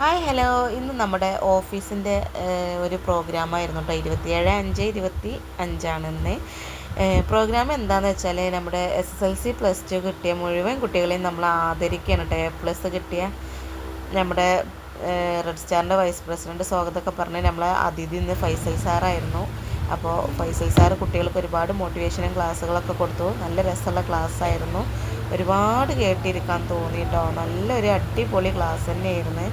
Hi hello, ഇന്ന് നമ്മുടെ ഓഫീസിൻ്റെ ഒരു പ്രോഗ്രാമായിരുന്നു കേട്ടോ. 27/5/25 ഇന്ന്. പ്രോഗ്രാം എന്താണെന്ന് വെച്ചാൽ നമ്മുടെ SSLC +2 കിട്ടിയ മുഴുവൻ കുട്ടികളെയും നമ്മൾ ആദരിക്കുകയാണ് കേട്ടോ. A+ കിട്ടിയ നമ്മുടെ റെഡ് സ്റ്റാറിൻ്റെ വൈസ് പ്രസിഡൻറ്റ് സ്വാഗതമൊക്കെ പറഞ്ഞ് നമ്മളെ അതിഥി ഇന്ന് ഫൈസൽ സാറായിരുന്നു. അപ്പോൾ ഫൈസൽ സാറ് കുട്ടികൾക്ക് ഒരുപാട് മോട്ടിവേഷനും ക്ലാസ്സുകളൊക്കെ കൊടുത്തു. നല്ല രസമുള്ള ക്ലാസ്സായിരുന്നു. ഒരുപാട് കേട്ടിരിക്കാൻ തോന്നി കേട്ടോ. നല്ലൊരു അടിപൊളി ക്ലാസ് തന്നെയായിരുന്നു.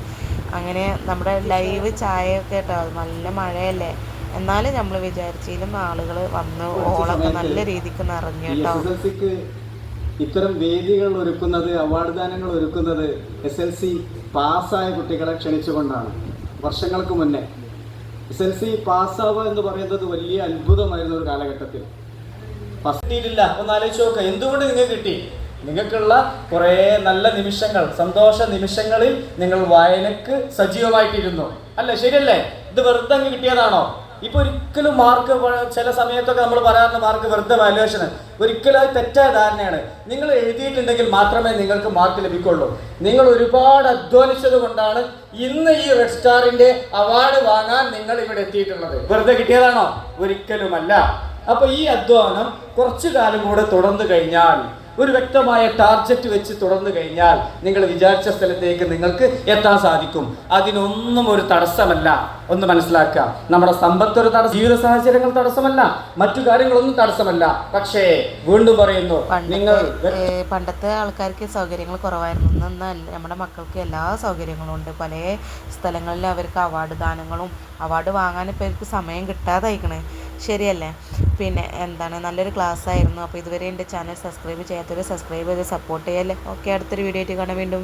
അങ്ങനെ നമ്മുടെ ലൈവ് ചായയൊക്കെ കേട്ടോ, നല്ല മഴയല്ലേ, എന്നാലും നമ്മൾ വിചാരിച്ചാലും ആളുകൾ വന്നു, ഓളൊക്കെ നല്ല രീതിക്ക് നിറഞ്ഞു കേട്ടോ. ഇത്തരം വേദികൾ ഒരുക്കുന്നത്, അവാർഡ് ദാനങ്ങൾ ഒരുക്കുന്നത് SLC പാസ്സായ കുട്ടികളെ ക്ഷണിച്ചുകൊണ്ടാണ്. വർഷങ്ങൾക്ക് മുന്നേ SLC പാസ്സാവുക എന്ന് പറയുന്നത് വലിയ അത്ഭുതമായിരുന്ന ഒരു കാലഘട്ടത്തിൽ. കിട്ടിയിട്ടില്ല, ഒന്ന് ആലോചിച്ച് നോക്കുക. എന്തുകൊണ്ട് നിങ്ങൾക്ക് കിട്ടി? നിങ്ങൾക്കുള്ള കുറേ നല്ല നിമിഷങ്ങൾ, സന്തോഷ നിമിഷങ്ങളിൽ നിങ്ങൾ വായനക്ക് സജീവമായിട്ടിരുന്നു, അല്ലേ? ശരിയല്ലേ? ഇത് വെറുതെ അങ്ങ് കിട്ടിയതാണോ? ഇപ്പൊ ഒരിക്കലും മാർക്ക്, ചില സമയത്തൊക്കെ നമ്മൾ പറയാറുണ്ട് മാർക്ക് വെറുതെ വാല്യുവേഷൻ, ഒരിക്കലും അത് തെറ്റായ ധാരണയാണ്. നിങ്ങൾ എഴുതിയിട്ടുണ്ടെങ്കിൽ മാത്രമേ നിങ്ങൾക്ക് മാർക്ക് ലഭിക്കുള്ളൂ. നിങ്ങൾ ഒരുപാട് അധ്വാനിച്ചത് കൊണ്ടാണ് ഇന്ന് ഈ റെഡ് സ്റ്റാറിന്റെ അവാർഡ് വാങ്ങാൻ നിങ്ങൾ ഇവിടെ എത്തിയിട്ടുള്ളത്. വെറുതെ കിട്ടിയതാണോ? ഒരിക്കലുമല്ല. അപ്പൊ ഈ അധ്വാനം കുറച്ചു കാലം കൂടെ തുടർന്നു കഴിഞ്ഞാൽ, ഒരു വ്യക്തമായ ടാർഗറ്റ് വെച്ച് തുടർന്നു കഴിഞ്ഞാൽ നിങ്ങൾ വിചാരിച്ച സ്ഥലത്തേക്ക് നിങ്ങൾക്ക് എത്താൻ സാധിക്കും. അതിനൊന്നും ഒരു തടസ്സമല്ല. ഒന്ന് മനസ്സിലാക്കുക, നമ്മുടെ സമ്പത്ത് ഒരു ജീവിത സാഹചര്യങ്ങൾ തടസ്സമല്ല, മറ്റു കാര്യങ്ങളൊന്നും തടസ്സമല്ല. പക്ഷേ വീണ്ടും പറയുന്നു, നിങ്ങൾ പണ്ടത്തെ ആൾക്കാർക്ക് സൗകര്യങ്ങൾ കുറവായിരുന്നു. എന്നല്ല, നമ്മുടെ മക്കൾക്ക് എല്ലാ സൗകര്യങ്ങളും ഉണ്ട്. പല സ്ഥലങ്ങളിൽ അവർക്ക് അവാർഡ് ദാനങ്ങളും അവാർഡ് വാങ്ങാൻ ഇപ്പോൾ അവർക്ക് സമയം കിട്ടാതായിക്കണേ. ശരിയല്ലേ? പിന്നെ എന്താണ്, നല്ലൊരു ക്ലാസ് ആയിരുന്നു. അപ്പോൾ ഇതുവരെ എൻ്റെ ചാനൽ സബ്സ്ക്രൈബ് ചെയ്യാത്തവർ സബ്സ്ക്രൈബ് ചെയ്ത് സപ്പോർട്ട് ചെയ്യല്ലേ. ഓക്കെ, അടുത്തൊരു വീഡിയോ ആയിട്ട് കാണാം വീണ്ടും.